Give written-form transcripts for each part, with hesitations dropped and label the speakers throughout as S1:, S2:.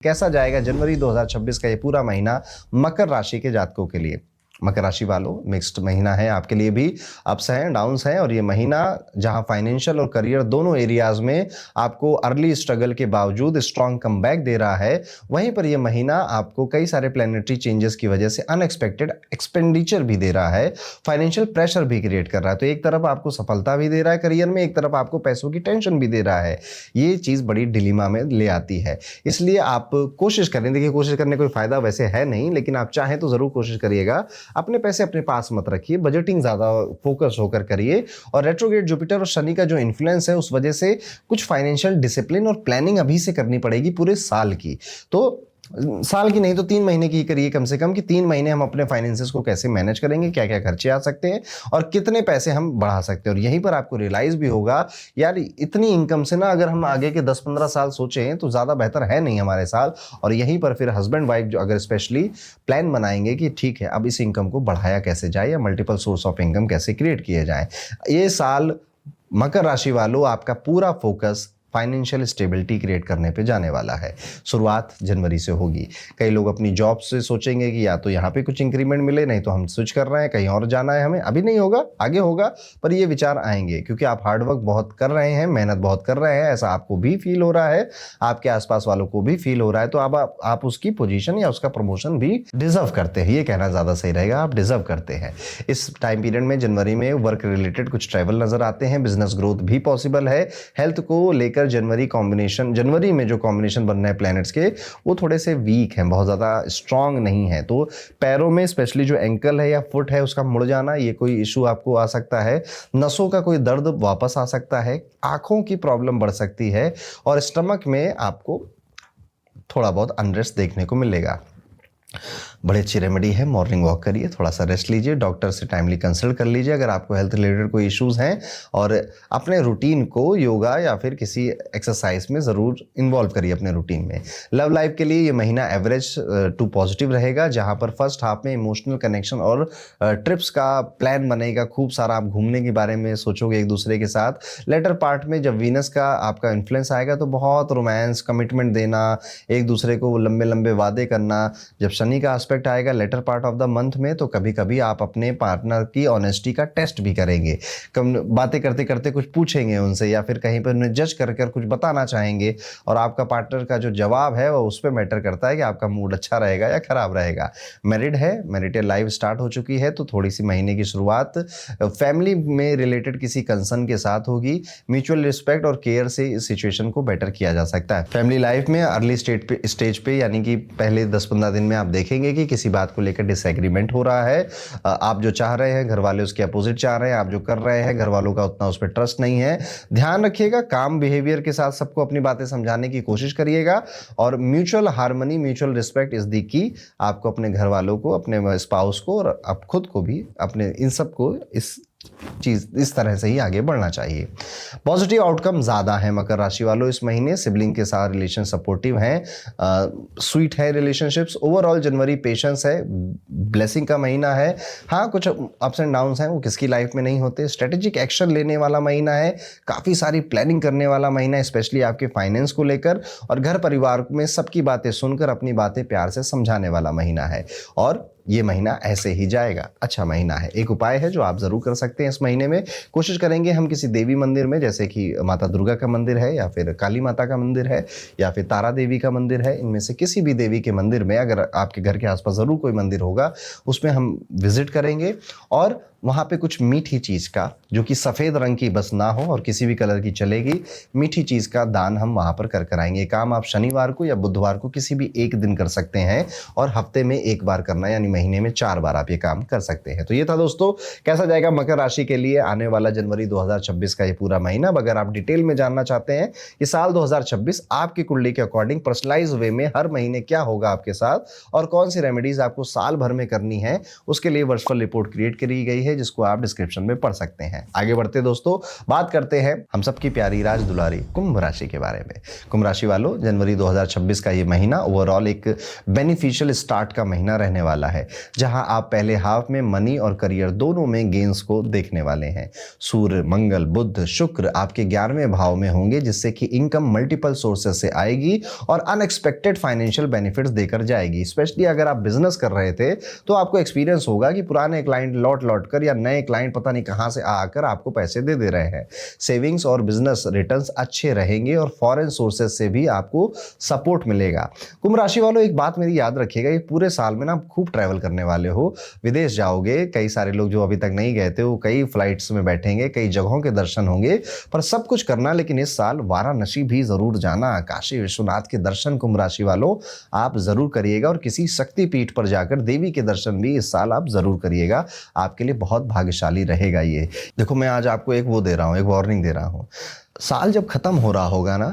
S1: कैसा जाएगा जनवरी 2026 का ये पूरा महीना मकर राशि के जातकों के लिए। मकर राशि वालों, मिक्स्ड महीना है आपके लिए भी, अप्स हैं डाउन्स हैं, और ये महीना जहां फाइनेंशियल और करियर दोनों एरियाज में आपको अर्ली स्ट्रगल के बावजूद स्ट्रॉन्ग कमबैक दे रहा है, वहीं पर यह महीना आपको कई सारे प्लैनेटरी चेंजेस की वजह से अनएक्सपेक्टेड एक्सपेंडिचर भी दे रहा है, फाइनेंशियल प्रेशर भी क्रिएट कर रहा है। तो एक तरफ आपको सफलता भी दे रहा है करियर में, एक तरफ आपको पैसों की टेंशन भी दे रहा है। ये चीज़ बड़ी डिलीमा में ले आती है, इसलिए आप कोशिश करें। देखिए, कोशिश करने कोई फायदा वैसे है नहीं, लेकिन आप चाहें तो ज़रूर कोशिश करिएगा। अपने पैसे अपने पास मत रखिए, बजटिंग ज़्यादा फोकस होकर करिए, और रेट्रोग्रेड जुपिटर और शनि का जो इन्फ्लुएंस है उस वजह से कुछ फाइनेंशियल डिसिप्लिन और प्लानिंग अभी से करनी पड़ेगी पूरे साल की। तो साल की नहीं तो 3 महीने की करिए कम से कम, कि 3 महीने हम अपने फाइनेंसेस को कैसे मैनेज करेंगे, क्या क्या खर्चे आ सकते हैं और कितने पैसे हम बढ़ा सकते हैं। और यहीं पर आपको रियलाइज भी होगा, यार इतनी इनकम से ना अगर हम आगे के 10-15 साल सोचें तो ज़्यादा बेहतर है नहीं हमारे साल। और यहीं पर फिर हस्बैंड वाइफ जो अगर स्पेशली प्लान बनाएंगे कि ठीक है अब इस इनकम को बढ़ाया कैसे जाए या मल्टीपल सोर्स ऑफ इनकम कैसे क्रिएट किए जाए। ये साल मकर राशि वालों आपका पूरा फोकस फाइनेंशियल स्टेबिलिटी क्रिएट करने पे जाने वाला है। शुरुआत जनवरी से होगी। कई लोग अपनी जॉब से सोचेंगे कि या तो यहाँ पे कुछ इंक्रीमेंट मिले, नहीं तो हम स्विच कर रहे हैं, कहीं और जाना है हमें। अभी नहीं होगा, आगे होगा, पर ये विचार आएंगे क्योंकि आप हार्डवर्क बहुत कर रहे हैं, मेहनत बहुत कर रहे हैं, ऐसा आपको भी फील हो रहा है, आपके आसपास वालों को भी फील हो रहा है। तो अब आप उसकी पोजीशन या उसका प्रमोशन भी डिजर्व करते हैं, ये कहना ज़्यादा सही रहेगा, आप डिजर्व करते हैं। इस टाइम पीरियड में जनवरी में वर्क रिलेटेड कुछ ट्रैवल नजर आते हैं, बिजनेस ग्रोथ भी पॉसिबल है। हेल्थ को लेकर जनवरी में जो कॉम्बिनेशन बन रहे हैं प्लैनेट्स के, वो थोड़े से वीक हैं, बहुत ज़्यादा स्ट्रांग नहीं है। तो पैरों में स्पेशली जो एंकल है या फुट है उसका मुड़ जाना, ये कोई इशू आपको आ सकता है। नसों का कोई दर्द वापस आ सकता है, आंखों की प्रॉब्लम बढ़ सकती है, और स्टमक में आपको थोड़ा बहुत अनरेस्ट देखने को मिलेगा। बड़ी अच्छी रेमेडी है, मॉर्निंग वॉक करिए, थोड़ा सा रेस्ट लीजिए, डॉक्टर से टाइमली कंसल्ट कर लीजिए अगर आपको हेल्थ रिलेटेड कोई इश्यूज़ हैं, और अपने रूटीन को योगा या फिर किसी एक्सरसाइज में ज़रूर इन्वॉल्व करिए अपने रूटीन में। लव लाइफ के लिए ये महीना एवरेज टू पॉजिटिव रहेगा, जहाँ पर फर्स्ट हाफ में इमोशनल कनेक्शन और ट्रिप्स का प्लान बनेगा, खूब सारा आप घूमने के बारे में सोचोगे एक दूसरे के साथ। लेटर पार्ट में जब वीनस का आपका इन्फ्लुएंस आएगा तो बहुत रोमांस, कमिटमेंट देना, एक दूसरे को लंबे लंबे वादे करना। जब शनि का एस्पेक्ट आएगा later part of the month में, तो कभी कभी आप अपने पार्टनर की ऑनेस्टी का टेस्ट भी करेंगे। कम बातें करते करते कुछ पूछेंगे उनसे, या फिर कहीं पर उन्हें जज कर कुछ बताना चाहेंगे, और आपका पार्टनर का जो जवाब है वो उस पर मैटर करता है कि आपका मूड अच्छा रहेगा या खराब रहेगा। मैरिड है, मैरिटल लाइफ स्टार्ट हो चुकी है, तो थोड़ी सी महीने की शुरुआत फैमिली में रिलेटेड किसी कंसर्न के साथ होगी। म्यूचुअल रिस्पेक्ट और केयर से इस सिचुएशन को बेटर किया जा सकता है। फैमिली लाइफ में अर्ली स्टेज पे यानी कि पहले 10-15 दिन में आप देखेंगे कि किसी बात को लेकर डिसएग्रीमेंट हो रहा है। आप जो चाह रहे हैं घर वाले उसके अपोजिट चाह रहे हैं, आप जो कर रहे हैं घर वालों का उतना उस पर ट्रस्ट नहीं है। ध्यान रखिएगा, काम बिहेवियर के साथ सबको अपनी बातें समझाने की कोशिश करिएगा, और mutual harmony, mutual respect is the की। आपको अपने घर वालों को, अपने स्पाउस को और आप खुद को भी, अपने इन सब को इस तरह से ही आगे बढ़ना चाहिए। पॉजिटिव आउटकम ज़्यादा है मकर राशि वालों इस महीने। सिबलिंग के साथ रिलेशन सपोर्टिव हैं, स्वीट है रिलेशनशिप्स। ओवरऑल जनवरी पेशेंस है, ब्लेसिंग का महीना है। हाँ, कुछ अप्स एंड डाउन्स हैं, वो किसकी लाइफ में नहीं होते। स्ट्रेटेजिक एक्शन लेने वाला महीना है, काफ़ी सारी प्लानिंग करने वाला महीना है, स्पेशली आपके फाइनेंस को लेकर, और घर परिवार में सबकी बातें सुनकर अपनी बातें प्यार से समझाने वाला महीना है। और ये महीना ऐसे ही जाएगा, अच्छा महीना है। एक उपाय है जो आप जरूर कर सकते हैं इस महीने में। कोशिश करेंगे हम किसी देवी मंदिर में, जैसे कि माता दुर्गा का मंदिर है, या फिर काली माता का मंदिर है, या फिर तारा देवी का मंदिर है, इनमें से किसी भी देवी के मंदिर में, अगर आपके घर के आसपास ज़रूर कोई मंदिर होगा, उसमें हम विजिट करेंगे, और वहाँ पे कुछ मीठी चीज़ का, जो कि सफ़ेद रंग की बस ना हो और किसी भी कलर की चलेगी, मीठी चीज़ का दान हम वहाँ पर कर आएंगे। काम आप शनिवार को या बुधवार को किसी भी एक दिन कर सकते हैं, और हफ्ते में एक बार करना, यानी महीने में 4 बार आप ये काम कर सकते हैं। तो ये था दोस्तों, कैसा जाएगा मकर राशि के लिए आने वाला जनवरी 2026 का ये पूरा महीना। अगर आप डिटेल में जानना चाहते हैं कि साल 2026 आपकी कुंडली के अकॉर्डिंग पर्सनलाइज वे में हर महीने क्या होगा आपके साथ, और कौन सी रेमेडीज आपको साल भर में करनी है, उसके लिए वर्चुअल रिपोर्ट क्रिएट करी गई है। है जिसको आप डिस्क्रिप्शन में पढ़ सकते हैं। आगे बढ़ते दोस्तों, बात करते हैं हम सबकी प्यारी राज दुलारी कुंभ राशि के बारे में। कुंभ राशि वालों, जनवरी 2026 का ये महीना ओवरऑल एक बेनिफिशियल स्टार्ट का महीना रहने वाला है, जहां आप पहले हाफ में मनी और करियर दोनों में गेंस को देखने वाले हैं। सूर्य, मंगल, बुध, शुक्र आपके 11वें भाव में होंगे, जिससे कि इनकम मल्टीपल सोर्सेस से आएगी और अनएक्सपेक्टेड फाइनेंशियल बेनिफिट्स देकर जाएगी। स्पेशली अगर आप बिजनेस कर रहे थे तो आपको एक्सपीरियंस होगा कि पुराने क्लाइंट लौट कर या नए क्लाइंट पता नहीं कहां से आकर आपको पैसे दे रहे हैं। सेविंग्स और बिजनेस रिटर्न्स अच्छे रहेंगे और फॉरेन सोर्सेस से भी आपको सपोर्ट मिलेगा। कुंभ राशि वालों, एक बात मेरी याद रखिएगा, ये पूरे साल में ना आप खूब ट्रैवल करने वाले हो, विदेश जाओगे। कई सारे लोग जो अभी तक नहीं गए थे वो कई फ्लाइट्स में बैठेंगे, कई जगहों के दर्शन होंगे, पर सब कुछ करना, लेकिन इस साल वाराणसी भी जरूर जाना। काशी विश्वनाथ के दर्शन कुंभ राशि वालों आप जरूर करिएगा और किसी शक्तिपीठ पर जाकर देवी के दर्शन भी इस साल आप जरूर करिएगा। आपके लिए बहुत भाग्यशाली रहेगा ये। देखो, मैं आज आपको एक वो दे रहा हूं, एक वार्निंग दे रहा हूं। साल जब खत्म हो रहा होगा ना,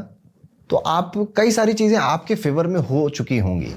S1: तो आप कई सारी चीजें आपके फेवर में हो चुकी होंगी,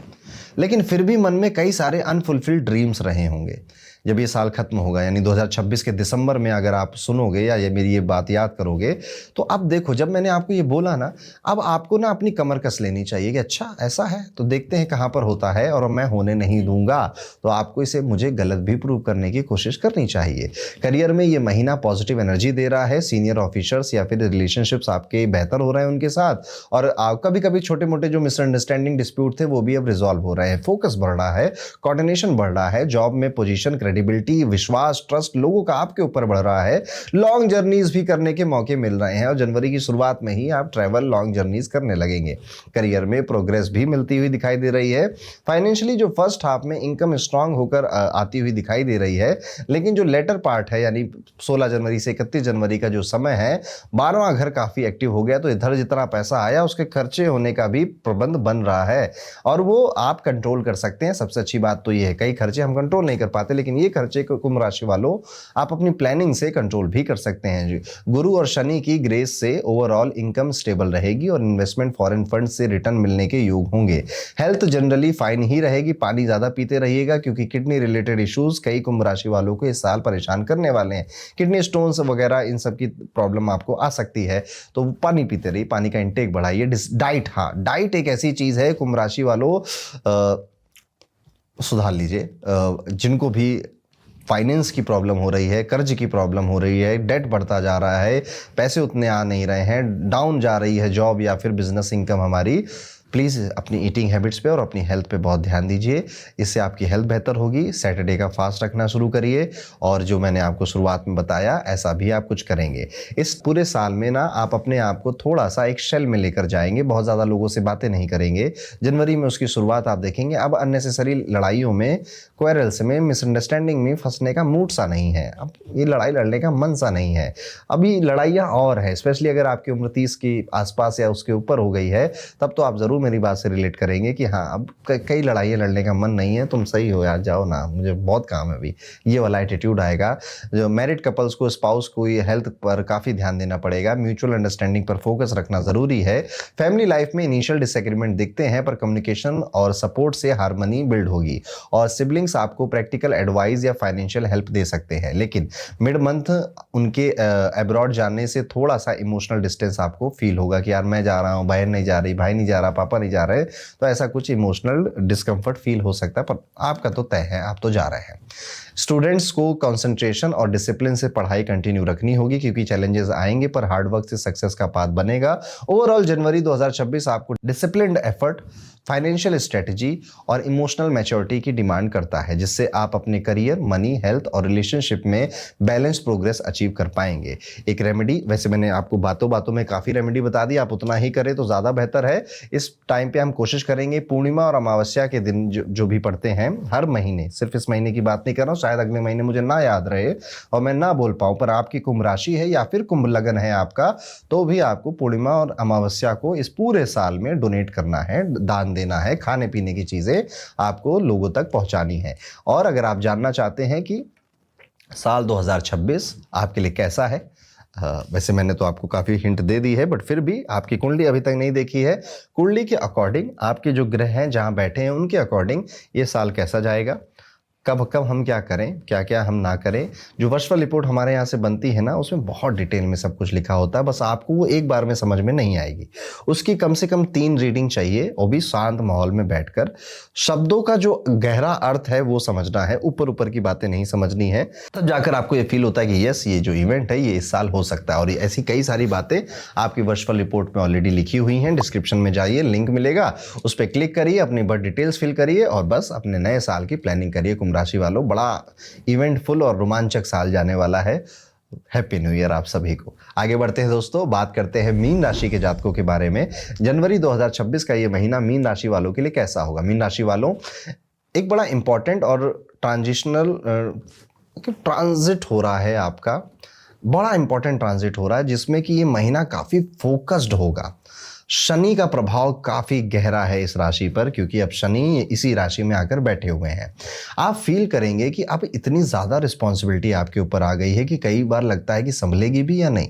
S1: लेकिन फिर भी मन में कई सारे अनफुलफिल्ड ड्रीम्स रहे होंगे। जब ये साल खत्म होगा, यानी 2026 के दिसंबर में अगर आप सुनोगे या ये मेरी ये बात याद करोगे, तो अब देखो, जब मैंने आपको ये बोला ना, अब आपको ना अपनी कमर कस लेनी चाहिए कि अच्छा ऐसा है तो देखते हैं कहाँ पर होता है और मैं होने नहीं दूंगा। तो आपको इसे मुझे गलत भी प्रूव करने की कोशिश करनी चाहिए। करियर में ये महीना पॉजिटिव एनर्जी दे रहा है। सीनियर ऑफिसर्स या फिर रिलेशनशिप्स आपके बेहतर हो रहे हैं उनके साथ, और कभी कभी छोटे मोटे जो मिसअंडरस्टैंडिंग डिस्प्यूट थे वो भी अब रिजॉल्व हो रहे हैं। फोकस बढ़ रहा है, कोऑर्डिनेशन बढ़ रहा है, जॉब में पोजीशन, क्रेडिबिलिटी, विश्वास, ट्रस्ट लोगों का आपके ऊपर बढ़ रहा है। लॉन्ग जर्नीज भी करने के मौके मिल रहे हैं और जनवरी की शुरुआत में ही आप ट्रैवल लॉन्ग जर्नीज करने लगेंगे। करियर में प्रोग्रेस भी मिलती हुई दिखाई दे रही है। फाइनेंशियली जो फर्स्ट हाफ में इनकम स्ट्रांग होकर आती हुई दिखाई दे रही है, लेकिन जो लेटर पार्ट है यानी 16 जनवरी से 31 जनवरी का जो समय है, 12वां घर काफी एक्टिव हो गया, तो इधर जितना पैसा आया उसके खर्चे होने का भी प्रबंध बन रहा है और वो आप कंट्रोल कर सकते हैं। सबसे अच्छी बात तो ये है, कई खर्चे हम कंट्रोल नहीं कर पाते, लेकिन ये खर्चे कुंभ राशि वालों आप अपनी प्लानिंग से कंट्रोल भी कर सकते हैं जी। गुरु और शनि की ग्रेस से ओवरऑल इनकम स्टेबल रहेगी और इन्वेस्टमेंट फॉरेन फंड से रिटर्न मिलने के योग होंगे। हेल्थ जनरली फाइन ही रहेगी। पानी ज्यादा पीते रहिएगा क्योंकि किडनी रिलेटेड इश्यूज कई कुंभ राशि वालों को इस साल परेशान करने वाले हैं। किडनी स्टोन्स वगैरह इन सब की प्रॉब्लम आपको आ सकती है, तो पानी पीते रहिए, पानी का इंटेक बढ़ाइए। डाइट, हाँ, डाइट एक ऐसी चीज है कुंभ राशि वालों, सुधार लीजिए। जिनको भी फाइनेंस की प्रॉब्लम हो रही है, कर्ज की प्रॉब्लम हो रही है, डेट बढ़ता जा रहा है, पैसे उतने आ नहीं रहे हैं, डाउन जा रही है जॉब या फिर बिजनेस इनकम हमारी, प्लीज़ अपनी ईटिंग हैबिट्स पे और अपनी हेल्थ पे बहुत ध्यान दीजिए। इससे आपकी हेल्थ बेहतर होगी। सैटरडे का फास्ट रखना शुरू करिए और जो मैंने आपको शुरुआत में बताया ऐसा भी आप कुछ करेंगे। इस पूरे साल में ना आप अपने आप को थोड़ा सा एक शेल में लेकर जाएंगे, बहुत ज़्यादा लोगों से बातें नहीं करेंगे। जनवरी में उसकी शुरुआत आप देखेंगे। अब अननेसेसरी लड़ाइयों में, क्वेरल्स में, मिसअंडरस्टैंडिंग में फंसने का मूड सा नहीं है। अब ये लड़ाई लड़ने का मन सा नहीं है। अभी लड़ाइयाँ और है, स्पेशली अगर आपकी उम्र 30 के आसपास या उसके ऊपर हो गई है, तब तो आप ज़रूर मेरी बात से रिलेट करेंगे कि हाँ, अब कई लड़ाइयाँ लड़ने का मन नहीं है, तुम सही हो यार, जाओ ना, मुझे बहुत काम है अभी, ये वाला एटीट्यूड आएगा। जो मैरिड कपल्स को, स्पाउस को ये हेल्थ पर काफ़ी ध्यान देना पड़ेगा। म्यूचुअल अंडरस्टैंडिंग पर फोकस रखना ज़रूरी है। फैमिली लाइफ में इनिशियल डिसएग्रीमेंट दिखते हैं, पर कम्युनिकेशन और सपोर्ट से हार्मनी बिल्ड होगी और सिबलिंग्स आपको प्रैक्टिकल एडवाइस या फाइनेंशियल हेल्प दे सकते हैं। लेकिन मिड मंथ उनके अब्रॉड जाने से थोड़ा सा इमोशनल डिस्टेंस आपको फील होगा कि यार मैं जा रहा हूँ, बहन नहीं जा रही, भाई नहीं जा रहा, पापा नहीं जा रहे, तो ऐसा कुछ इमोशनल डिस्कंफर्ट फील हो सकता है, पर आपका तो तय है, आप तो जा रहे हैं। स्टूडेंट्स को कंसंट्रेशन और डिसिप्लिन से पढ़ाई कंटिन्यू रखनी होगी क्योंकि चैलेंजेस आएंगे, पर हार्डवर्क से सक्सेस का पाथ बनेगा। ओवरऑल जनवरी 2026 आपको डिसिप्लिन्ड एफर्ट, फाइनेंशियल स्ट्रेटजी और इमोशनल मैच्योरिटी की डिमांड करता है, जिससे आप अपने करियर, मनी, हेल्थ और रिलेशनशिप में बैलेंस प्रोग्रेस अचीव कर पाएंगे। एक रेमेडी, वैसे मैंने आपको बातों बातों में काफ़ी रेमेडी बता दी, आप उतना ही करें तो ज़्यादा बेहतर है। इस टाइम पे हम कोशिश करेंगे पूर्णिमा और अमावस्या के दिन जो भी पढ़ते हैं हर महीने, सिर्फ इस महीने की बात नहीं कर रहा हूँ, शायद अगले महीने मुझे ना याद रहे और मैं ना बोल पाऊँ, पर आपकी कुंभ राशि है या फिर कुंभ लगन है आपका, तो भी आपको पूर्णिमा और अमावस्या को इस पूरे साल में डोनेट करना है, दान देना है, खाने पीने की चीजें आपको लोगों तक पहुंचानी है। और अगर आप जानना चाहते हैं कि साल 2026 आपके लिए कैसा है, वैसे मैंने तो आपको काफ़ी हिंट दे दी है, बट फिर भी आपकी कुंडली अभी तक नहीं देखी है। कुंडली के अकॉर्डिंग आपके जो ग्रह हैं जहां बैठे हैं उनके अकॉर्डिंग ये साल कैसा जाएगा, कब कब हम क्या करें, क्या क्या हम ना करें। जो वर्चुअल रिपोर्ट हमारे यहाँ से बनती है ना, उसमें बहुत डिटेल में सब कुछ लिखा होता है, बस आपको वो एक बार में समझ में नहीं आएगी। उसकी कम से कम 3 रीडिंग चाहिए, वो भी शांत माहौल में बैठकर। शब्दों का जो गहरा अर्थ है वो समझना है, ऊपर ऊपर की बातें नहीं समझनी है। तब जाकर आपको ये फील होता है कि यस, ये जो इवेंट है ये इस साल हो सकता है। और ऐसी कई सारी बातें आपकी वर्चुअल रिपोर्ट में ऑलरेडी लिखी हुई हैं। डिस्क्रिप्शन में जाइए, लिंक मिलेगा, उस पर क्लिक करिए, अपनी बर्थ डिटेल्स फिल करिए और बस अपने नए साल की प्लानिंग करिए। कुंभ राशि वालों, बड़ा इवेंटफुल और रोमांचक साल जाने वाला है। हैप्पी न्यू ईयर आप सभी को। आगे बढ़ते हैं दोस्तों, बात करते हैं मीन राशि के जातकों के बारे में। जनवरी 2026 का ये महीना मीन राशि वालों के लिए कैसा होगा। मीन राशि वालों, एक बड़ा इंपॉर्टेंट और ट्रांजिट हो रहा है आपका, बड़ा इंपॉर्टेंट ट्रांजिट हो रहा है, जिसमें कि ये महीना काफ़ी फोकस्ड होगा। शनि का प्रभाव काफ़ी गहरा है इस राशि पर, क्योंकि अब शनि इसी राशि में आकर बैठे हुए हैं। आप फील करेंगे कि अब इतनी ज़्यादा रिस्पॉन्सिबिलिटी आपके ऊपर आ गई है कि कई बार लगता है कि संभलेगी भी या नहीं।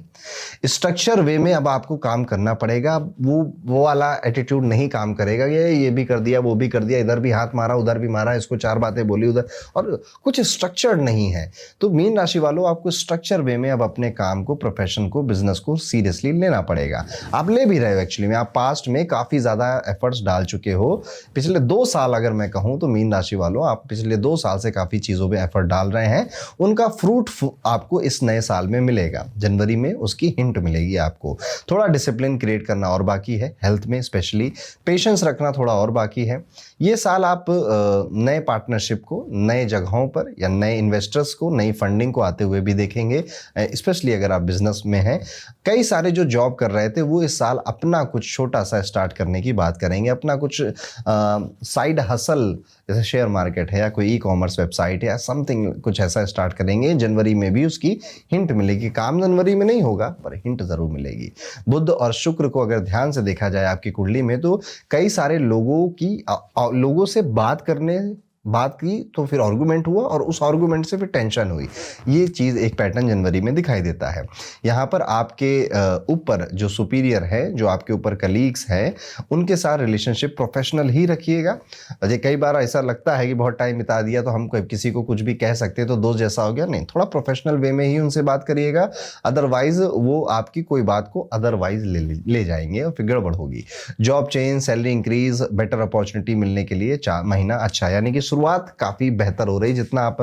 S1: स्ट्रक्चर वे में अब आपको काम करना पड़ेगा। वो वाला एटीट्यूड नहीं काम करेगा, ये भी कर दिया, वो भी कर दिया, इधर भी हाथ मारा, उधर भी मारा, इसको 4 बातें बोली उधर, और कुछ स्ट्रक्चर नहीं है। तो मीन राशि वालों, आपको स्ट्रक्चर वे में अब अपने काम को, प्रोफेशन को, बिजनेस को सीरियसली लेना पड़ेगा। आप ले भी रहे हो एक्चुअली में, आप पास्ट में काफ़ी ज़्यादा एफर्ट्स डाल चुके हो। पिछले 2 साल अगर मैं कहूँ तो मीन राशि वालों, आप पिछले 2 साल से काफ़ी चीज़ों पे एफर्ट डाल रहे हैं। उनका फ्रूट आपको इस नए साल में मिलेगा। जनवरी में उसकी हिंट मिलेगी आपको। थोड़ा डिसिप्लिन क्रिएट करना और बाकी है, हेल्थ में स्पेशली पेशेंस रखना थोड़ा और बाकी है। ये साल आप नए पार्टनरशिप को नए जगहों पर या नए इन्वेस्टर्स को, नई फंडिंग को आते हुए भी देखेंगे, स्पेशली अगर आप बिजनेस में हैं। कई सारे जो जॉब कर रहे थे वो इस साल अपना कुछ छोटा सा स्टार्ट करने की बात करेंगे, अपना कुछ साइड हसल, जैसे शेयर मार्केट है या कोई ई-कॉमर्स वेबसाइट है या समथिंग, कुछ ऐसा स्टार्ट करेंगे। जनवरी में भी उसकी हिंट मिलेगी। काम जनवरी में नहीं होगा पर हिंट जरूर मिलेगी। बुध और शुक्र को अगर ध्यान से देखा जाए आपकी कुंडली में, तो कई सारे लोगों से बात की तो फिर आर्गुमेंट हुआ और उस आर्गुमेंट से फिर टेंशन हुई। ये चीज़ एक पैटर्न जनवरी में दिखाई देता है। यहाँ पर आपके ऊपर जो सुपीरियर है, जो आपके ऊपर कलीग्स हैं, उनके साथ रिलेशनशिप प्रोफेशनल ही रखिएगा। अजय, कई बार ऐसा लगता है कि बहुत टाइम बिता दिया तो हम किसी को कुछ भी कह सकते हैं तो दोस्त जैसा हो गया, नहीं, थोड़ा प्रोफेशनल वे में ही उनसे बात करिएगा। अदरवाइज वो आपकी कोई बात को अदरवाइज ले जाएंगे और फिर गड़बड़ होगी। Job change, salary increase, better opportunity मिलने के लिए महीना अच्छा, यानी कि शुरुआत काफ़ी बेहतर हो रही। जितना आप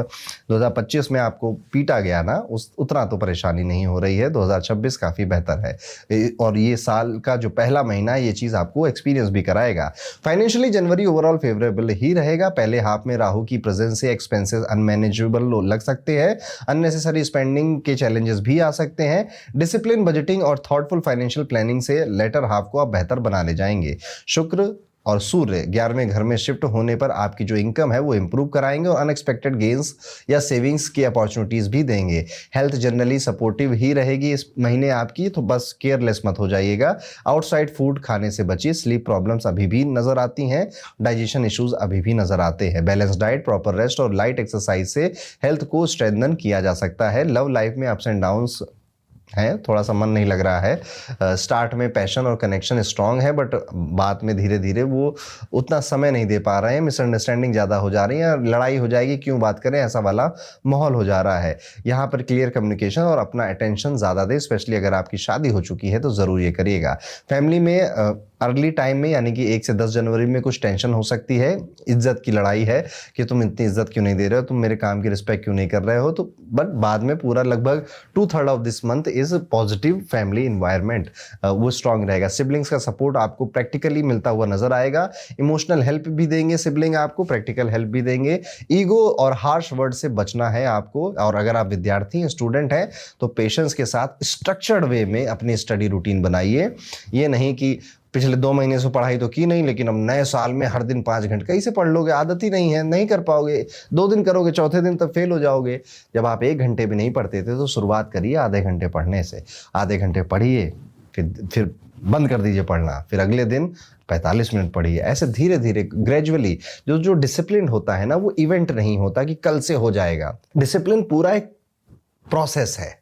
S1: 2025 में आपको पीटा गया ना, उतना तो परेशानी नहीं हो रही है। 2026 काफ़ी बेहतर है और ये साल का जो पहला महीना है ये चीज़ आपको एक्सपीरियंस भी कराएगा। फाइनेंशियली जनवरी ओवरऑल फेवरेबल ही रहेगा। पहले हाफ में राहु की प्रेजेंस से एक्सपेंसेस अनमैनेजेबल लग सकते हैं, अननेसेसरी स्पेंडिंग के चैलेंजेस भी आ सकते हैं। डिसिप्लिन, बजटिंग और थॉटफुल फाइनेंशियल प्लानिंग से लेटर हाफ को आप बेहतर बना ले जाएंगे। शुक्र और सूर्य 11वें घर में शिफ्ट होने पर आपकी जो इनकम है वो इंप्रूव कराएंगे और अनएक्सपेक्टेड गेन्स या सेविंग्स की अपॉर्चुनिटीज भी देंगे। हेल्थ जनरली सपोर्टिव ही रहेगी इस महीने आपकी, तो बस केयरलेस मत हो जाइएगा। आउटसाइड फूड खाने से बचिए। स्लीप प्रॉब्लम्स अभी भी नजर आती हैं, डाइजेशन इश्यूज अभी भी नजर आते हैं। बैलेंस डाइट, प्रॉपर रेस्ट और लाइट एक्सरसाइज से हेल्थ को स्ट्रेंथन किया जा सकता है। लव लाइफ में अप्स एंड डाउन्स है, थोड़ा सा मन नहीं लग रहा है। स्टार्ट में पैशन और कनेक्शन स्ट्रांग है, बट बाद में धीरे धीरे वो उतना समय नहीं दे पा रहे हैं। मिसअंडरस्टैंडिंग ज़्यादा हो जा रही है, लड़ाई हो जाएगी, क्यों बात करें, ऐसा वाला माहौल हो जा रहा है। यहाँ पर क्लियर कम्युनिकेशन और अपना अटेंशन ज़्यादा दे, स्पेशली अगर आपकी शादी हो चुकी है तो ज़रूर ये करिएगा। फैमिली में अर्ली टाइम में, यानी कि 1 से 10 जनवरी में कुछ टेंशन हो सकती है। इज्जत की लड़ाई है कि तुम इतनी इज्जत क्यों नहीं दे रहे हो, तुम मेरे काम की रिस्पेक्ट क्यों नहीं कर रहे हो। तो बट बाद में पूरा लगभग 2/3 of this month is positive family environment, वो स्ट्रांग रहेगा। सिबलिंग्स का सपोर्ट आपको प्रैक्टिकली मिलता हुआ नजर आएगा। इमोशनल हेल्प भी देंगे सिबलिंग आपको, प्रैक्टिकल हेल्प भी देंगे। ईगो और हार्श वर्ड से बचना है आपको। और अगर आप विद्यार्थी स्टूडेंट हैं तो पेशेंस के साथ स्ट्रक्चर्ड वे में अपनी स्टडी रूटीन बनाइए। ये नहीं कि पिछले 2 महीने से पढ़ाई तो की नहीं, लेकिन अब नए साल में हर दिन 5 घंटे कैसे पढ़ लोगे, आदत ही नहीं है, नहीं कर पाओगे। 2 दिन करोगे, चौथे दिन तक फेल हो जाओगे। जब आप 1 घंटे भी नहीं पढ़ते थे तो शुरुआत करिए आधे घंटे पढ़ने से। आधे घंटे पढ़िए, फिर बंद कर दीजिए पढ़ना, फिर अगले दिन 45 मिनट पढ़िए। ऐसे धीरे धीरे ग्रेजुअली जो डिसिप्लिन होता है ना, वो इवेंट नहीं होता कि कल से हो जाएगा। डिसिप्लिन पूरा एक प्रोसेस है।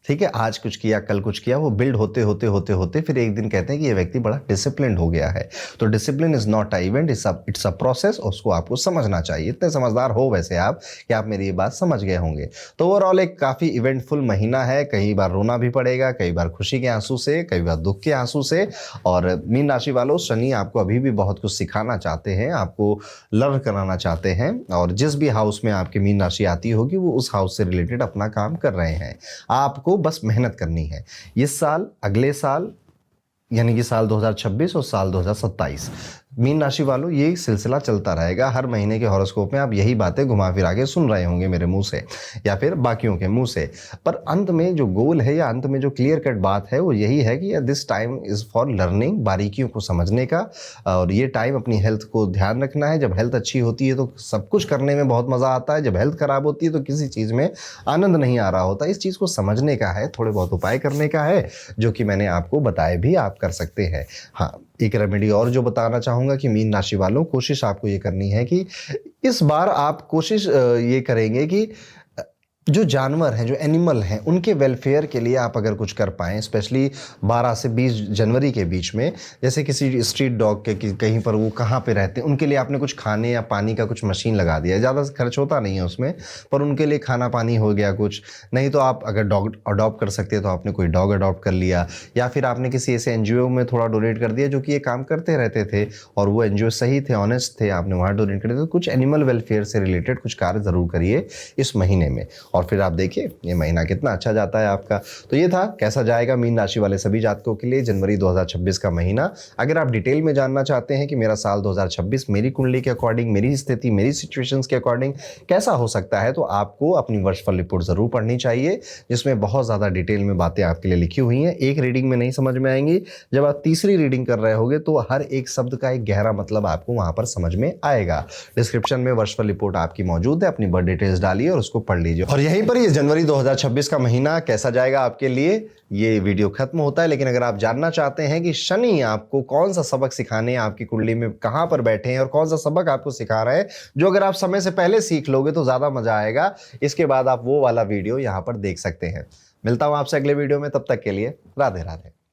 S1: ठीक है, आज कुछ किया कल कुछ किया, वो बिल्ड होते होते होते होते फिर एक दिन कहते हैं कि ये व्यक्ति बड़ा डिसिप्लिन हो गया है। तो discipline is not a event, it's a process, उसको आपको समझना चाहिए। इतने समझदार हो वैसे आप कि आप मेरी ये बात समझ गए होंगे। तो ओवरऑल एक काफ़ी इवेंटफुल महीना है, कई बार रोना भी पड़ेगा, कई बार खुशी के आंसू से, कई बार दुख के आंसू से। और मीन राशि वालों, शनि आपको अभी भी बहुत कुछ सिखाना चाहते हैं, आपको लर्न कराना चाहते हैं, और जिस भी हाउस में आपकी मीन राशि आती होगी वो उस हाउस से रिलेटेड अपना काम कर रहे हैं। आपको बस मेहनत करनी है। इस साल, अगले साल, यानी कि साल 2026 और साल 2027, मीन राशि वालों ये सिलसिला चलता रहेगा। हर महीने के हॉरोस्कोप में आप यही बातें घुमा फिरा के सुन रहे होंगे मेरे मुंह से या फिर बाकियों के मुंह से। पर अंत में जो गोल है या अंत में जो क्लियर कट बात है वो यही है कि this time is for learning, बारीकियों को समझने का। और ये टाइम अपनी हेल्थ को ध्यान रखना है। जब हेल्थ अच्छी होती है तो सब कुछ करने में बहुत मज़ा आता है, जब हेल्थ ख़राब होती है तो किसी चीज़ में आनंद नहीं आ रहा होता। इस चीज़ को समझने का है, थोड़े बहुत उपाय करने का है, जो कि मैंने आपको बताए भी आप कर सकते हैं। हाँ, एक रेमेडी और जो बताना चाहूँगा कि मीन राशि वालों, कोशिश आपको ये करनी है कि इस बार आप कोशिश ये करेंगे कि जो जानवर हैं, जो एनिमल हैं, उनके वेलफेयर के लिए आप अगर कुछ कर पाएँ, स्पेशली 12 से 20 जनवरी के बीच में, जैसे किसी स्ट्रीट डॉग के कहीं पर वो कहाँ पे रहते हैं, उनके लिए आपने कुछ खाने या पानी का कुछ मशीन लगा दिया। ज़्यादा खर्च होता नहीं है उसमें, पर उनके लिए खाना पानी हो गया कुछ। नहीं तो आप अगर डॉग अडॉप्ट कर सकते हैं तो आपने कोई डॉग अडॉप्ट कर लिया, या फिर आपने किसी ऐसे एनजीओ में थोड़ा डोनेट कर दिया जो कि ये काम करते रहते थे और वो एनजीओ सही थे, ऑनेस्ट थे, आपने वहाँ डोनेट कर दिया। तो कुछ एनिमल वेलफेयर से रिलेटेड कुछ कार्य ज़रूर करिए इस महीने में, और फिर आप देखिए ये महीना कितना अच्छा जाता है आपका। तो ये था कैसा जाएगा मीन राशि वाले सभी जातकों के लिए जनवरी 2026 का महीना। अगर आप डिटेल में जानना चाहते हैं कि मेरा साल 2026 मेरी कुंडली के अकॉर्डिंग, मेरी स्थिति, मेरी सिचुएशंस के अकॉर्डिंग कैसा हो सकता है, तो आपको अपनी वर्षफल रिपोर्ट ज़रूर पढ़नी चाहिए, जिसमें बहुत ज़्यादा डिटेल में बातें आपके लिए लिखी हुई हैं। एक रीडिंग में नहीं समझ में आएंगी, जब आप तीसरी रीडिंग कर रहे होगे तो हर एक शब्द का एक गहरा मतलब आपको वहाँ पर समझ में आएगा। डिस्क्रिप्शन में वर्षफल रिपोर्ट आपकी मौजूद है, अपनी बर्थ डिटेल्स डालिए और उसको पढ़ लीजिए। और यहीं पर ये जनवरी 2026 का महीना कैसा जाएगा आपके लिए, ये वीडियो खत्म होता है। लेकिन अगर आप जानना चाहते हैं कि शनि आपको कौन सा सबक सिखाने, आपकी कुंडली में कहां पर बैठे हैं और कौन सा सबक आपको सिखा रहे हैं, जो अगर आप समय से पहले सीख लोगे तो ज्यादा मजा आएगा, इसके बाद आप वो वाला वीडियो यहां पर देख सकते हैं। मिलता हूं आपसे अगले वीडियो में, तब तक के लिए राधे राधे।